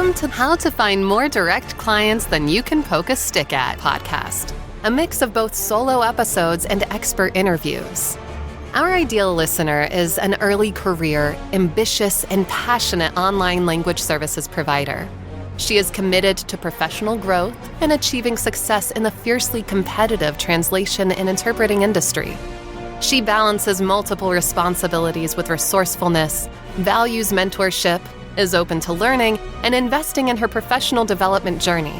Welcome to How to Find More Direct Clients Than You Can Poke a Stick At podcast, a mix of both solo episodes and expert interviews. Our ideal listener is an early career, ambitious, and passionate online language services provider. She is committed to professional growth and achieving success in the fiercely competitive translation and interpreting industry. She balances multiple responsibilities with resourcefulness, values mentorship, is open to learning, and investing in her professional development journey.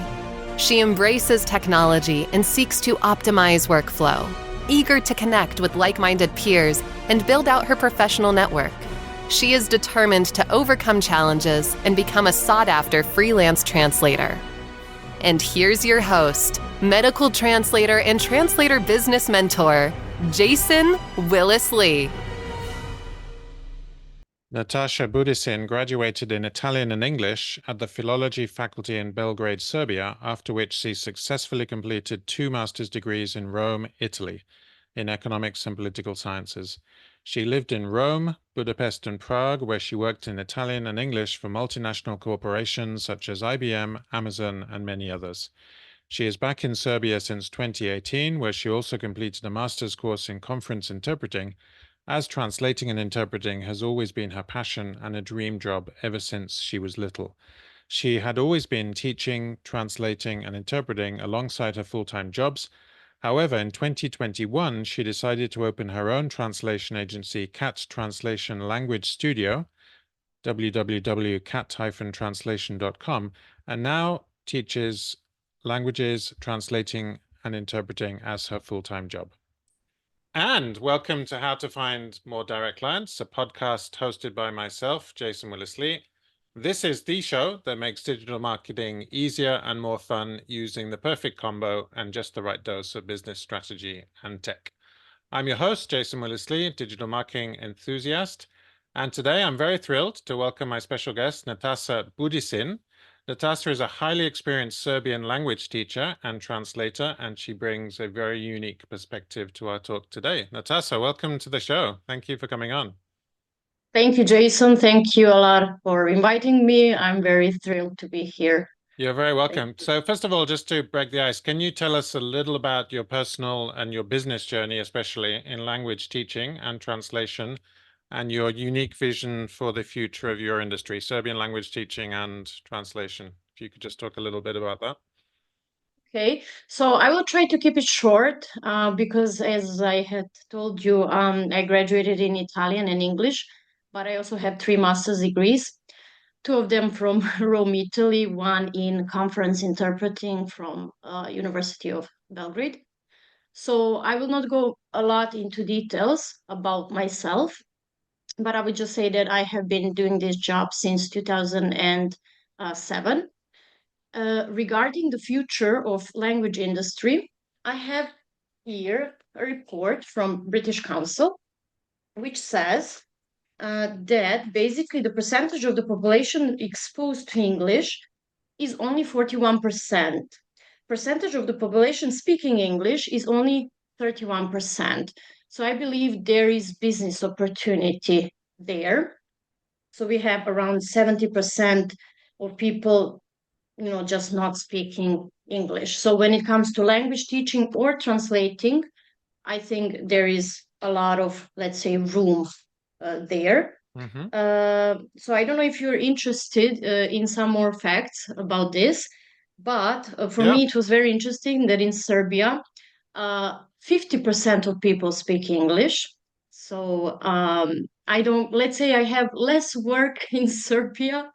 She embraces technology and seeks to optimize workflow, eager to connect with like-minded peers and build out her professional network. She is determined to overcome challenges and become a sought-after freelance translator. And here's your host, medical translator and translator business mentor, Jason Willis-Lee. Natasa Budisin graduated in Italian and English at the Philology faculty in Belgrade, Serbia, after which she successfully completed 2 master's degrees in Rome, Italy, in economics and political sciences. She lived in Rome, Budapest, and Prague, where she worked in Italian and English for multinational corporations such as IBM, Amazon, and many others. She is back in Serbia since 2018, where she also completed a master's course in conference interpreting, as translating and interpreting has always been her passion and a dream job ever since she was little. She had always been teaching, translating, and interpreting alongside her full-time jobs. However, in 2021, she decided to open her own translation agency, Cat Translation Language Studio, www.cat-translation.com, and now teaches languages, translating, and interpreting as her full-time job. And welcome to How to Find More Direct Clients, a podcast hosted by myself, Jason Willis-Lee. This is the show that makes digital marketing easier and more fun using the perfect combo and just the right dose of business strategy and tech. I'm your host, Jason Willis-Lee, digital marketing enthusiast. And today I'm very thrilled to welcome my special guest, Natasa Budisin. Natasa is a highly experienced Serbian language teacher and translator, and she brings a very unique perspective to our talk today. Natasa, welcome to the show. Thank you for coming on. Thank you, Jason. Thank you a lot for inviting me. I'm very thrilled to be here. You're very welcome. So first of all, just to break the ice, can you tell us a little about your personal and your business journey, especially in language teaching and translation, and your unique vision for the future of your industry, Serbian language teaching and translation? If you could just talk a little bit about that. Okay, so I will try to keep it short because as I had told you, I graduated in Italian and English, but I also have 3 master's degrees, 2 of them from Rome, Italy, 1 in conference interpreting from University of Belgrade. So I will not go a lot into details about myself, but I would just say that I have been doing this job since 2007. Regarding the future of language industry, I have here a report from British Council, which says that basically the percentage of the population exposed to English is only 41%. Percentage of the population speaking English is only 31%. So I believe there is business opportunity there. So we have around 70% of people, just not speaking English. So when it comes to language teaching or translating, I think there is a lot of, let's say, room there. Mm-hmm. So I don't know if you're interested in some more facts about this, but for me, it was very interesting that in Serbia, 50% of people speak English. So let's say I have less work in Serbia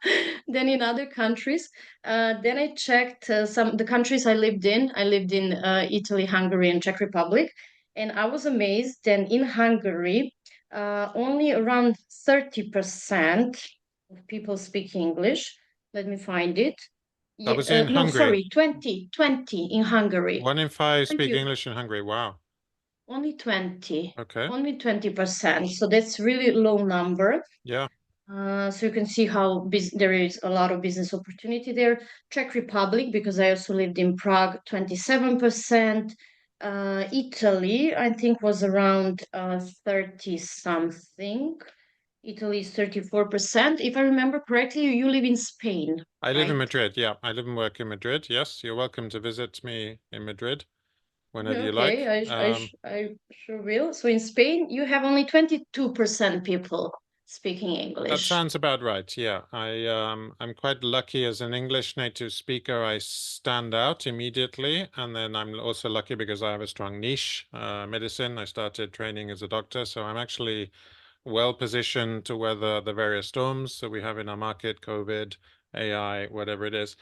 than in other countries. Then I checked the countries I lived in. I lived in Italy, Hungary, and Czech Republic. And I was amazed that in Hungary, only around 30% of people speak English. Let me find it. That was in Hungary. 20 in Hungary. 1 in 5 speak English in Hungary. Wow. Only 20. Okay. Only 20%. So that's really low number. Yeah. So you can see how there is a lot of business opportunity there. Czech Republic, because I also lived in Prague, 27%. Italy, I think, was around 30 something. Italy is 34%. If I remember correctly, you live in Spain, I live in right? Madrid. Yeah, I live and work in Madrid. Yes, you're welcome to visit me in Madrid whenever you Okay, like. I sure will. So in Spain, you have only 22% people speaking That English. sounds about right. Yeah, I'm quite lucky as an English native speaker. I stand out immediately, and then I'm also lucky because I have a strong niche, medicine. I started training as a doctor, so I'm actually well positioned to weather the various storms that we have in our market, COVID, AI, whatever it is.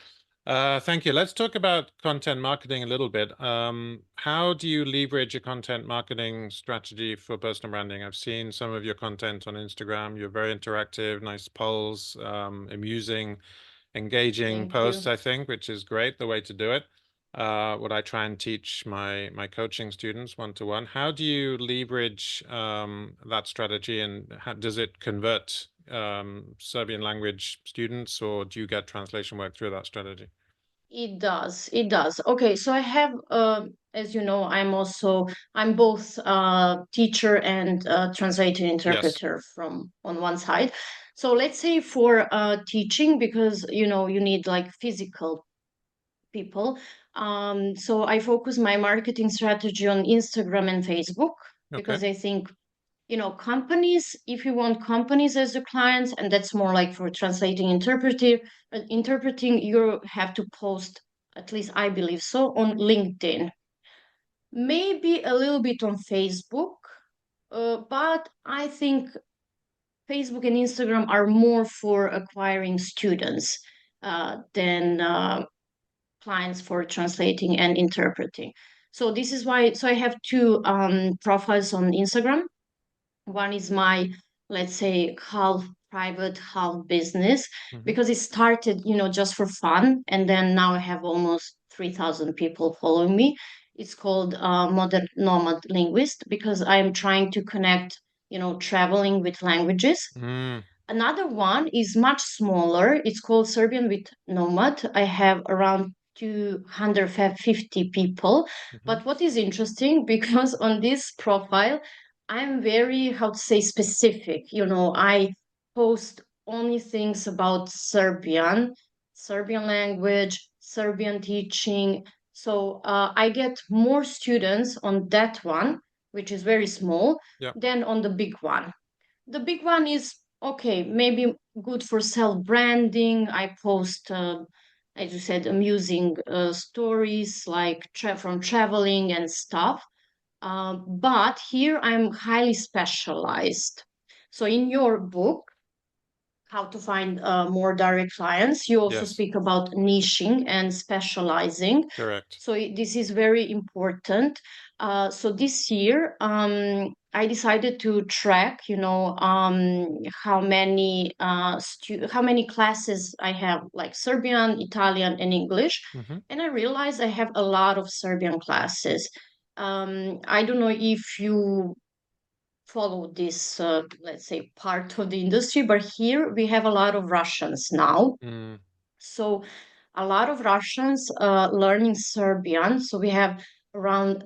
Thank you. Let's talk about content marketing a little bit. How do you leverage a content marketing strategy for personal branding? I've seen some of your content on Instagram. You're very interactive, nice polls, amusing, engaging Thank posts, you. I think, which is great, the way to do it. What I try and teach my coaching students one-to-one. How do you leverage that strategy, and how, does it convert Serbian language students, or do you get translation work through that strategy? It does. It does. Okay, so I have, as you know, I'm both teacher and translator Yes. interpreter from on one side. So let's say for teaching, because you need like physical people. So I focus my marketing strategy on Instagram and Facebook Okay. because I think companies, if you want companies as the clients, and that's more like for translating interpreting, you have to post, at least I believe so, on LinkedIn, maybe a little bit on Facebook, but I think Facebook and Instagram are more for acquiring students than clients for translating and interpreting. So this is why, so I have two profiles on Instagram. One is my, let's say, half private, half business, Hmm. because it started, just for fun. And then now I have almost 3,000 people following me. It's called Modern Nomad Linguist because I'm trying to connect, traveling with languages. Mm. Another one is much smaller. It's called Serbian with Nomad. I have around 250 people. Hmm. But what is interesting, because on this profile, I'm very, how to say, specific. I post only things about Serbian language, Serbian teaching. So I get more students on that one, which is very small, Yeah. than on the big one. The big one is okay, maybe good for self branding. I post, as you said, amusing stories like from traveling and stuff. But here I'm highly specialized. So in your book, how to find more direct clients, you also Yes. speak about niching and specializing. Correct. So this is very important. So this year, I decided to track, how many classes I have, like Serbian, Italian, and English, Hmm. and I realized I have a lot of Serbian classes. I don't know if you follow this, let's say, part of the industry, but here we have a lot of Russians now. Mm. So a lot of Russians learning Serbian. So we have around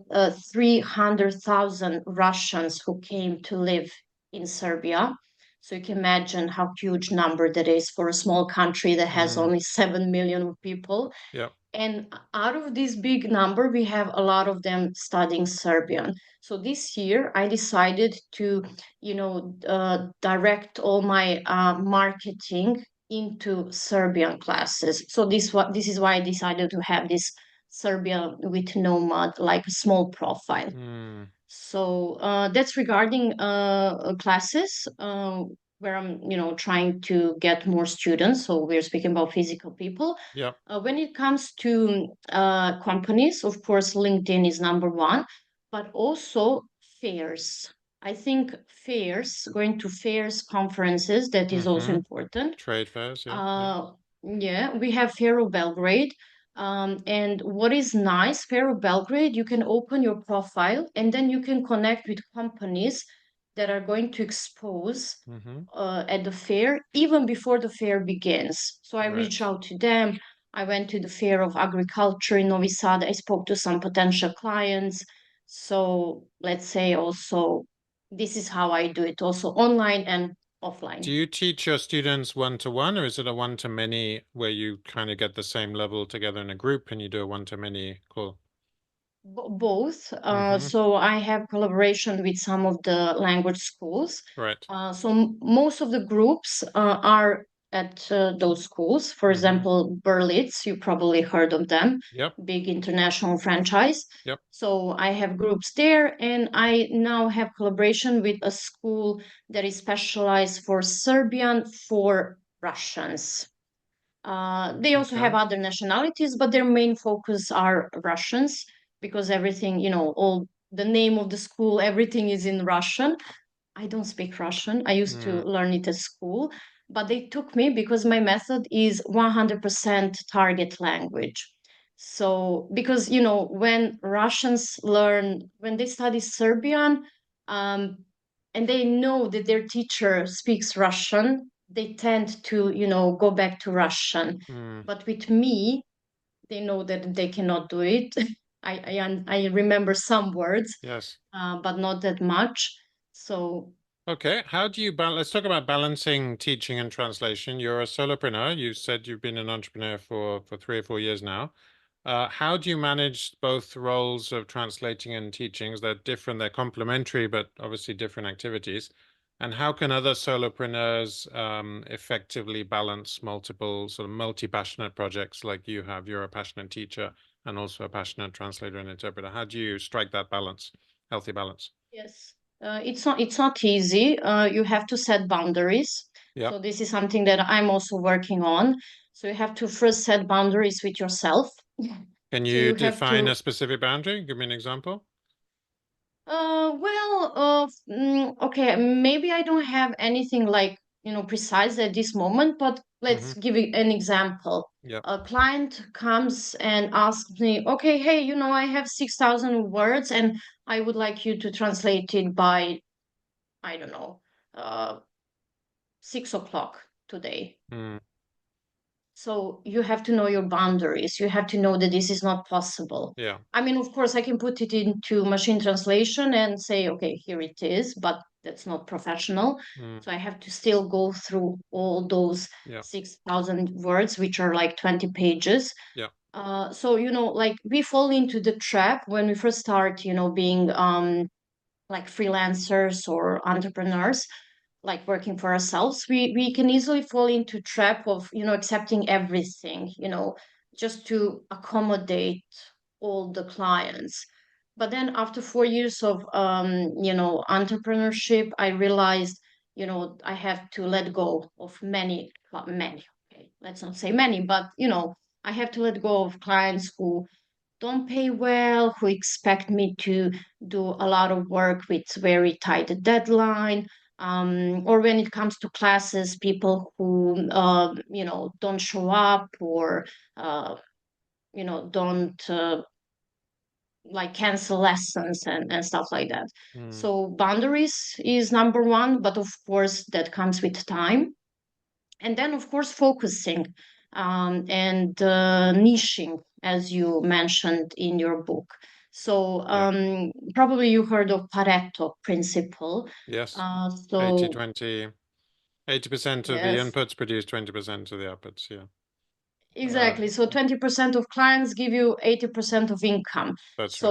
300,000 Russians who came to live in Serbia. So you can imagine how huge number that is for a small country that has Mm. only 7 million people. Yeah. And out of this big number, we have a lot of them studying Serbian. So this year, I decided to, direct all my marketing into Serbian classes. So this is why I decided to have this Serbian with Nomad, like a small profile. Mm. So that's regarding classes where I'm, trying to get more students. So we're speaking about physical people. Yeah. When it comes to companies, of course, LinkedIn is number one, but also fairs. I think fairs, going to fairs, conferences, that is also Hmm. important. Trade fairs. Yeah. Yeah. uh, yeah, we have Faro Belgrade. And what is nice, Faro Belgrade, you can open your profile and then you can connect with companies that are going to expose Hmm. at the fair, even before the fair begins. So I reach Right. out to them. I went to the Fair of Agriculture in Novi Sad. I spoke to some potential clients. So let's say also, this is how I do it, also online and offline. Do you teach your students one-to-one, or is it a one-to-many where you kind of get the same level together in a group and you do a one-to-many call? Both. Mm-hmm. So I have collaboration with some of the language schools. Right. Most of the groups are at those schools. For Mm-hmm. example, Berlitz, you probably heard of them, Yep. big international franchise. Yep. So I have groups there, and I now have collaboration with a school that is specialized for Serbian for Russians. They also have Okay. other nationalities, but their main focus are Russians because everything, all the name of the school, everything is in Russian. I don't speak Russian. I used to Mm. learn it at school, but they took me because my method is 100% target language. So, because, when Russians when they study Serbian, um, and they know that their teacher speaks Russian, they tend to, go back to Russian. Mm. But with me, they know that they cannot do it. I remember some words, Yes. but not that much. So Okay. How do you balance? Let's talk about balancing teaching and translation. You're a solopreneur. You said you've been an entrepreneur for 3 or 4 years now. How do you manage both roles of translating and teaching? They're different, they're complementary, but obviously different activities. And how can other solopreneurs effectively balance multiple sort of multi-passionate projects like you have? You're a passionate teacher and also a passionate translator and interpreter. How do you strike that balance, healthy balance? yes, it's not easy. You have to set boundaries. Yeah. So this is something that I'm also working on. So you have to first set boundaries with yourself. Can So you you have define to a specific boundary? Give me an example. okay, maybe I don't have anything like, precise at this moment, but Mm-hmm. let's give you an example. Yep. A client comes and asks me, okay, hey, I have 6,000 words and I would like you to translate it by, I don't know, uh, 6 o'clock today. Mm. So you have to know your boundaries. You have to know that this is not possible. Yeah. I mean, of course, I can put it into machine translation and say, okay, here it is, but that's not professional. Mm. So I have to still go through all those Yeah. 6,000 words, which are like 20 pages. Yeah. So, like we fall into the trap when we first start, being like freelancers or entrepreneurs, like working for ourselves, we can easily fall into trap of accepting everything, just to accommodate all the clients. But then after 4 years of entrepreneurship, I realized I have to let go of many, okay, let's not say many, but I have to let go of clients who don't pay well, who expect me to do a lot of work with very tight deadline. Or when it comes to classes, people who don't show up or don't like cancel lessons and stuff like that. Mm. So boundaries is number one, but of course that comes with time. And then, of course, focusing and niching, as you mentioned in your book. So Yeah. probably you heard of Pareto principle. Yes. Eighty So 20. 80% of the yes, inputs produce 20% of the outputs. Yeah. Uh, exactly. So 20% of clients give you 80% of income. that's right.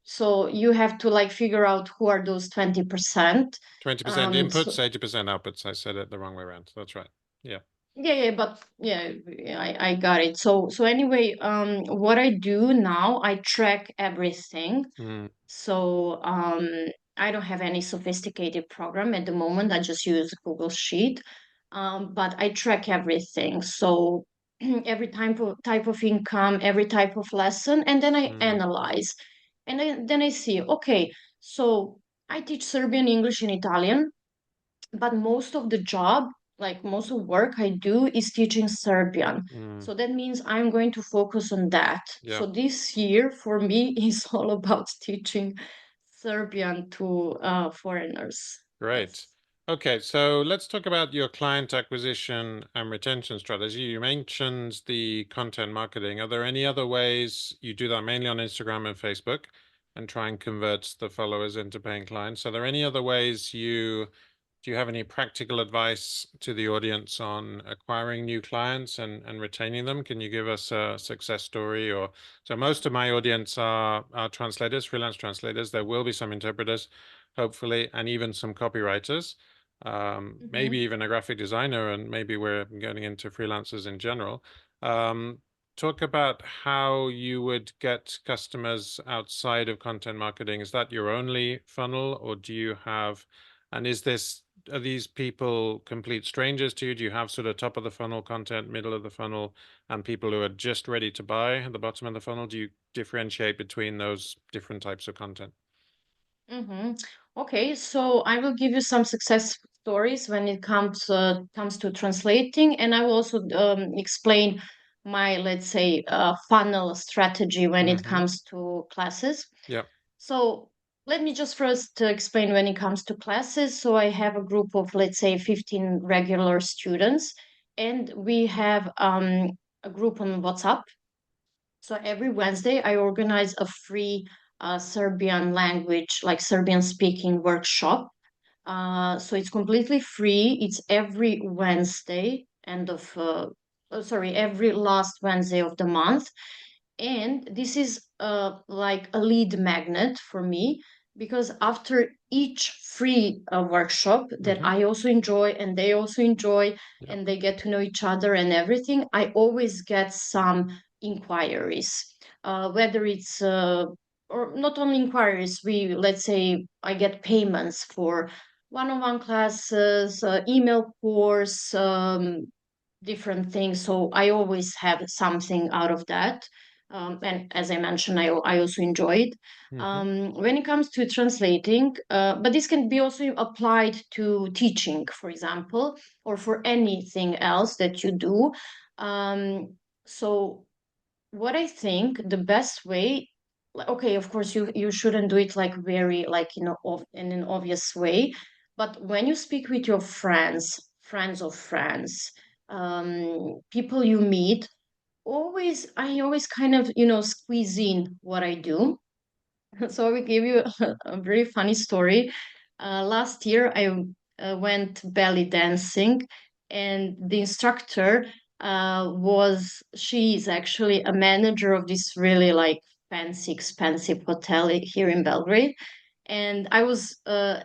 So you have to like figure out who are those 20%. 20% inputs, So 80% outputs. I said it the wrong way around. That's right. Yeah. yeah, but yeah, I got it. So anyway, what I do now, I track everything. Mm. So I don't have any sophisticated program at the moment. I just use Google Sheet. But I track everything. So every type of income, every type of lesson, and then I Mm. analyze. And then I see, okay, so I teach Serbian, English, and Italian, but most of the job, like most of work I do is teaching Serbian. Mm. So that means I'm going to focus on that. Yeah. So this year for me is all about teaching Serbian to foreigners. Great. That's Okay, so let's talk about your client acquisition and retention strategy. You mentioned the content marketing. Are there any other ways you do that mainly on Instagram and Facebook and try and convert the followers into paying clients? Are there any other ways do do you have any practical advice to the audience on acquiring new clients and retaining them? Can you give us a success story? Or so most of my audience are translators, freelance translators. There will be some interpreters, hopefully, and even some copywriters, maybe even a graphic designer, and maybe we're getting into freelancers in general. Talk about how you would get customers outside of content marketing. Is that your only funnel, or do you have, and are these people complete strangers to you? Do you have sort of top of the funnel content, middle of the funnel, and people who are just ready to buy at the bottom of the funnel? Do you differentiate between those different types of content? Okay, so I will give you some success stories when it comes to translating, and I will also explain my, let's say, funnel strategy when it comes to classes. Yeah. So let me just first explain when it comes to classes. So I have a group of, let's say, 15 regular students, and we have a group on WhatsApp. So every Wednesday, I organize a free Serbian language, like Serbian speaking workshop. So it's completely free. It's every Wednesday, every last Wednesday of the month. And this is like a lead magnet for me, because after each free workshop that I also enjoy and they also enjoy, and they get to know each other and everything, I always get some inquiries, whether it's or not only inquiries. Let's say I get payments for one-on-one classes, email course, different things. So I always have something out of that. And as I mentioned, I also enjoy it. When it comes to translating, but this can be also applied to teaching, for example, or for anything else that you do. So what I think the best way, okay, of course you shouldn't do it like very like in an obvious way, but when you speak with your friends of friends, people you meet, I always kind of squeeze in what I do. So I will give you a very funny story. Last year, I went belly dancing, and the instructor she is actually a manager of this really like fancy, expensive hotel here in Belgrade. And I was a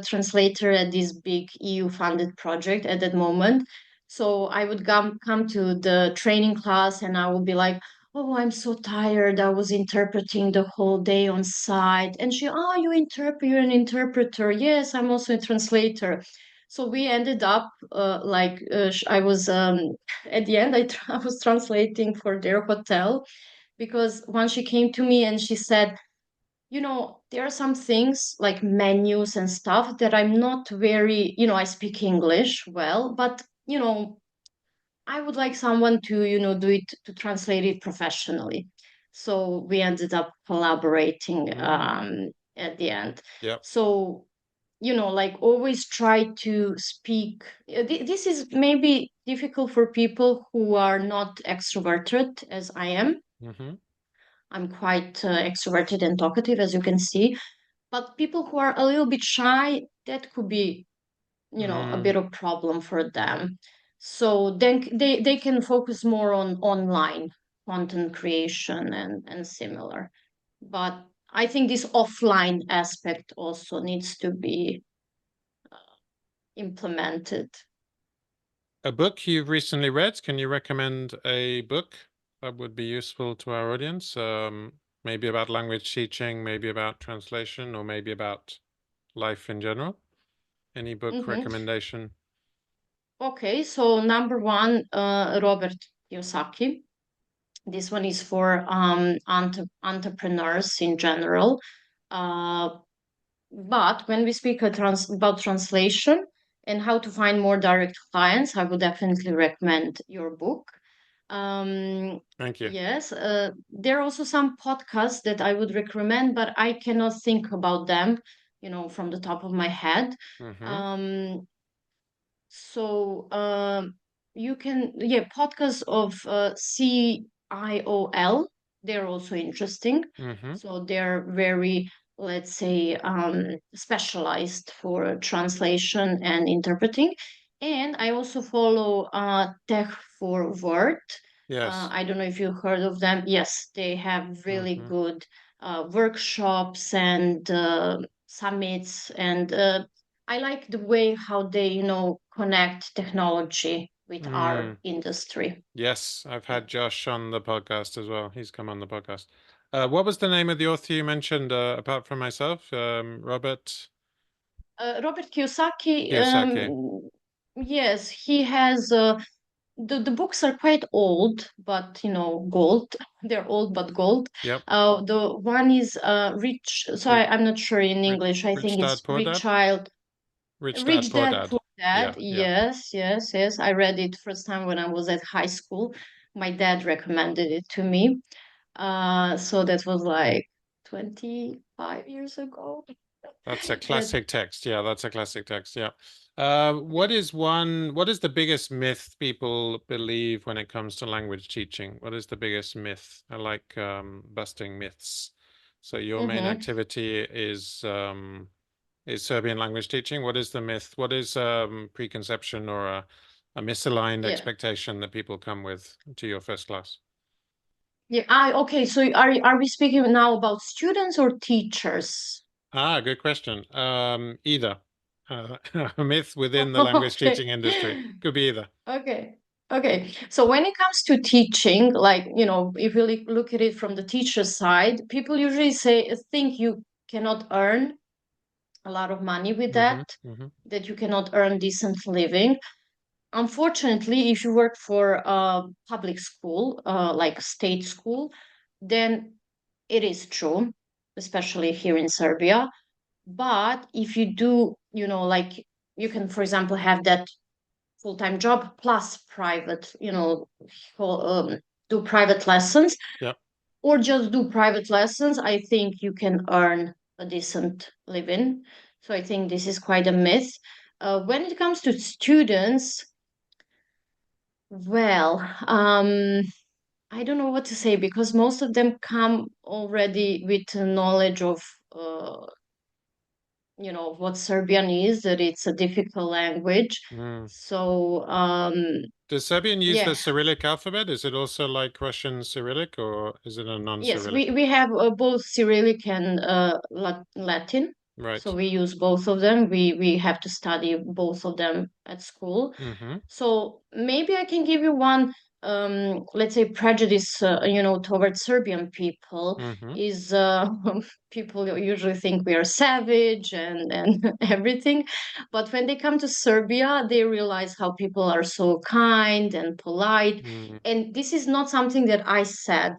translator at this big EU funded project at that moment. So I would come to the training class, and I would be like, oh, I'm so tired. I was interpreting the whole day on site. And oh, you're an interpreter. Yes, I'm also a translator. So we ended up I was at the end, I was translating for their hotel, because once she came to me and she said, there are some things like menus and stuff that I'm not very, I speak English well, but, I would like someone to, do it, to translate it professionally. So we ended up collaborating at the end. Yeah. So, like always try to speak. This is maybe difficult for people who are not extroverted as I am. I'm quite extroverted and talkative, as you can see. But people who are a little bit shy, that could be, a bit of problem for them. So then they can focus more on online content creation and similar. But I think this offline aspect also needs to be implemented. A book you've recently read, can you recommend a book that would be useful to our audience? Maybe about language teaching, maybe about translation, or maybe about life in general? Any book recommendation? Okay, so number one, Robert Kiyosaki. This one is for entrepreneurs in general. But when we speak about translation and how to find more direct clients, I would definitely recommend your book. Thank you. Yes, there are also some podcasts that I would recommend, but I cannot think about them, from the top of my head. So you can, podcasts of CIOL, they're also interesting. So they're very let's say, specialized for translation and interpreting. And I also follow Tech for Word. Yes. I don't know if you've heard of them. Yes, they have really Hmm. good workshops and summits. And I like the way how they, connect technology with our Mm. industry. Yes, I've Yeah. had Josh on the podcast as well. He's come on the podcast. What was the name of the author you mentioned, apart from myself? Robert Robert Kiyosaki, Kiyosaki. yes, he has the books are quite old, but gold. They're old but gold. Yep. The one is Rich. So Rich, I'm not sure in rich, English. I rich think dad, it's poor dad. Rich dad, Rich poor Dad, dad. Poor Dad. Yeah, yeah. Yes, yes, yes. I read it first time when I was at high school. My dad recommended it to me. So that was like 25 years ago. That's a That classic text. Yeah, that's a classic text. Yeah. What is the biggest myth people believe when it comes to language teaching? What is the biggest myth? I like busting myths. So your main Mhm. activity is Serbian language teaching. What is the myth? What is preconception or a misaligned Yeah. expectation that people come with to your first class? Yeah. Okay. So are we speaking now about students or teachers? Ah, good question. Either. A myth within the language Okay. teaching industry. Could be either. Okay. Okay. So when it comes to teaching, like, if you look at it from the teacher side, people usually think you cannot earn a lot of money with Hmm. that, Hmm. that you cannot earn decent living. Unfortunately, if you work for a public school, like a state school, then it is true, especially here in Serbia. But if you do, like you can, for example, have that full-time job plus private, do private lessons Yeah. or just do private lessons, I think you can earn a decent living. So I think this is quite a myth. When it comes to students, well, I don't know what to say because most of them come already with knowledge of uh, what Serbian is, that it's a difficult language. Mm. So Does Serbian use yeah, the Cyrillic alphabet? Is it also like Russian Cyrillic, or is it a yes, non-Cyrillic? we have both Cyrillic and Latin. So Right. we use both of them. We have to study both of them at school. Mm-hmm. So maybe I can give you one, let's say, prejudice, towards Serbian people Mm-hmm. is people usually think we are savage and everything. But when they come to Serbia, they realize how people are so kind and polite. Mm. And this is not something that I said.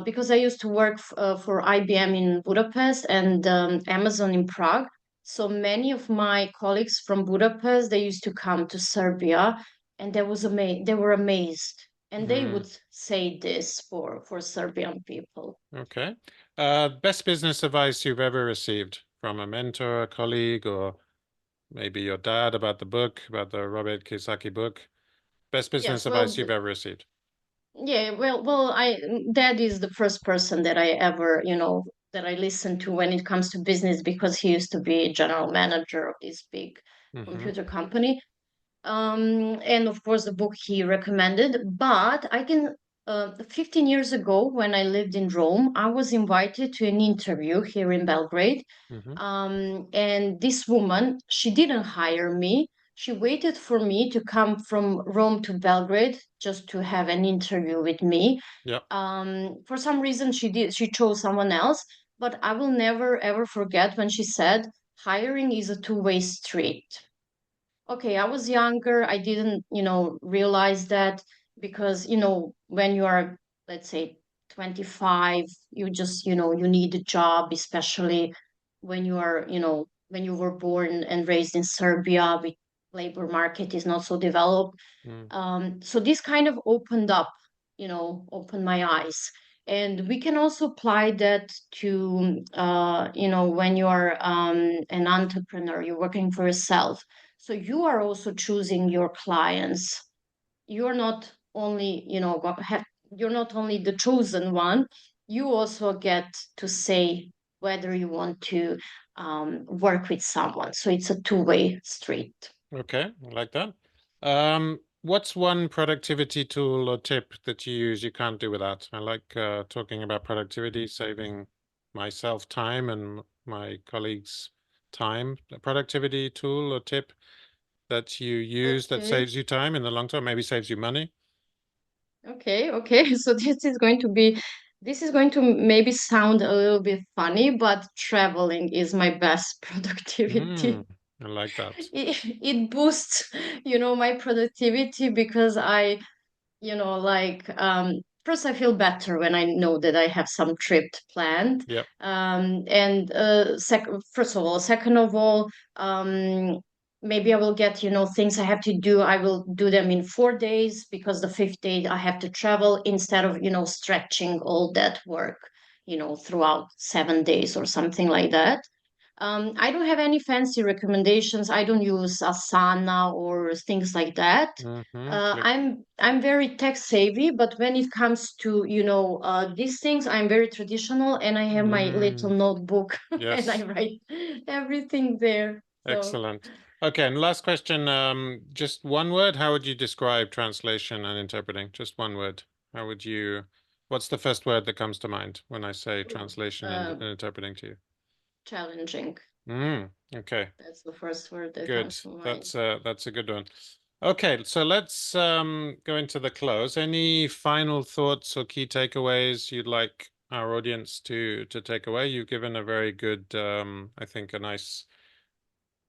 Because I used to work for IBM in Budapest and Amazon in Prague. So many of my colleagues from Budapest, they used to come to Serbia and they were amazed. And they Mm. would say this for Serbian people. Okay. Best business advice you've ever received from a mentor, a colleague, or maybe your dad about the book, about the Robert Kiyosaki book. Best business Yes, advice you've ever received. yeah, well, Dad is the first person that I ever, that I listen to when it comes to business because he used to be general manager of this big Mm-hmm. computer company. And of course the book he recommended. But 15 years ago when I lived in Rome, I was invited to an interview here in Belgrade. Mm-hmm. And this woman, she didn't hire me. She waited for me to come from Rome to Belgrade just to have an interview with me. Yeah. For some reason she chose someone else, but I will never ever forget when she said hiring is a two-way street. Okay, I was younger. I didn't, realize that because, when you are, let's say, 25, you just, you need a job, especially when you are, when you were born and raised in Serbia, with labor market is not so developed. Mm. So this kind of opened my eyes. And we can also apply that to, when you are an entrepreneur, you're working for yourself. So you are also choosing your clients. You're not only, you're not only the chosen one, you also get to say whether you want to work with someone. So it's a two-way street. Okay, I like that. What's one productivity tool or tip that you use you can't do without? I like talking about productivity, saving myself time and my colleagues time. A productivity tool or tip that you use that Okay. saves you time in the long term, maybe saves you money? Okay. So this is going to maybe sound a little bit funny, but traveling is my best productivity. I like that. It boosts, my productivity because first I feel better when I know that I have some trip planned. Yep. And first of all, second of all, maybe I will get, things I have to do. I will do them in 4 days because the fifth day I have to travel instead of, stretching all that work, throughout 7 days or something like that. I don't have any fancy recommendations. I don't use Asana or things like that. Click. I'm very tech savvy, but when it comes to these things, I'm very traditional, and I have my little notebook and I Yes. write everything there. So Excellent. Okay, and last question, just one word. How would you describe translation and interpreting? Just one word. What's the first word that comes to mind when I say translation and interpreting to you? challenging. Okay, That's the first word that good. comes to mind. That's a good one. Okay, so let's go into the close. Any final thoughts or key takeaways you'd like our audience to take away? You've given a very good, I think, a nice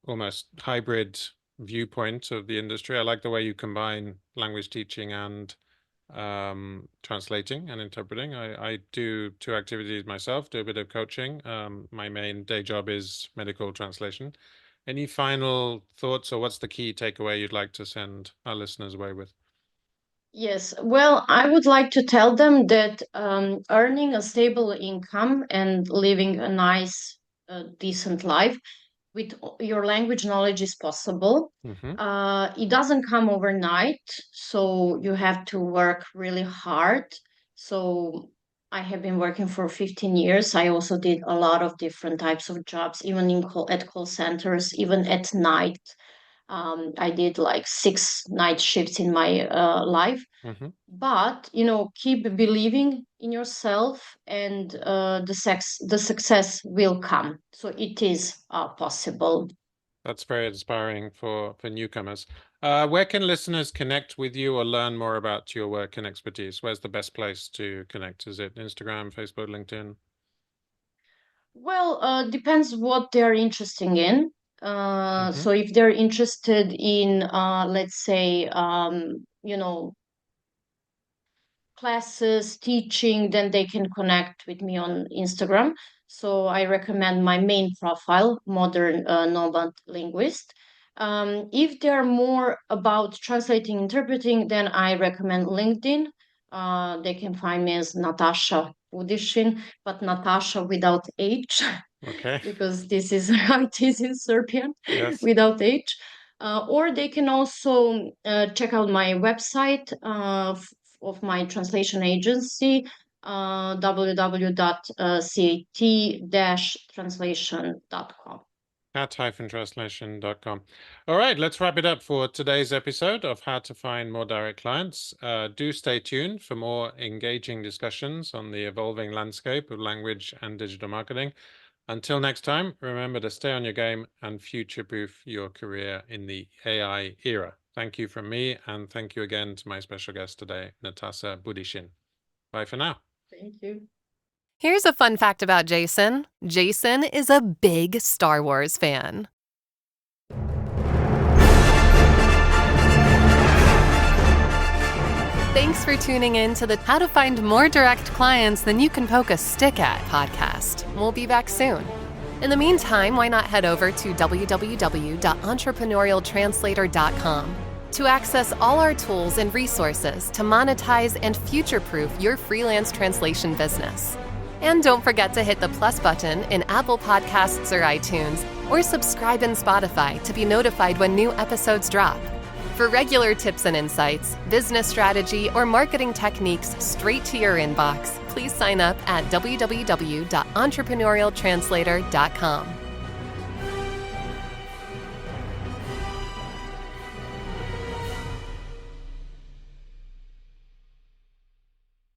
almost hybrid viewpoint of the industry. I like the way you combine language teaching and translating and interpreting. I do two activities myself, do a bit of coaching. My main day job is medical translation. Any final thoughts, or what's the key takeaway you'd like to send our listeners away with? Yes, well, I would like to tell them that earning a stable income and living a nice, decent life with your language knowledge is possible. It doesn't come overnight, so you have to work really hard. So I have been working for 15 years. I also did a lot of different types of jobs, even at call centers, even at night. I did like 6 night shifts in my life. But keep believing in yourself, and the success will come. So it is possible. That's very inspiring for newcomers. Where can listeners connect with you or learn more about your work and expertise? Where's the best place to connect? Is it Instagram, Facebook, LinkedIn? Well, depends what they're interested in. So if they're interested in, let's say, classes, teaching, then they can connect with me on Instagram. So I recommend my main profile, Modern Nomad Linguist. If they're more about translating, interpreting, then I recommend LinkedIn. They can find me as Natasa Budisin, but Natasha without H, Okay. because this is how it is in Serbian, Yes. without H. Or they can also check out my website of my translation agency, www.cat-translation.com. cat-translation.com. All right, let's wrap it up for today's episode of How to Find More Direct Clients. Do stay tuned for more engaging discussions on the evolving landscape of language and digital marketing. Until next time, remember to stay on your game and future-proof your career in the AI era. Thank you from me, and thank you again to my special guest today, Natasa Budisin. Bye for now. Thank you. Here's a fun fact about Jason. Jason is a big Star Wars fan. Thanks for tuning in to the How to Find More Direct Clients Than You Can Poke a Stick At podcast. We'll be back soon. In the meantime, why not head over to www.entrepreneurialtranslator.com to access all our tools and resources to monetize and future-proof your freelance translation business. And don't forget to hit the plus button in Apple Podcasts or iTunes, or subscribe in Spotify to be notified when new episodes drop. For regular tips and insights, business strategy, or marketing techniques straight to your inbox, please sign up at www.entrepreneurialtranslator.com.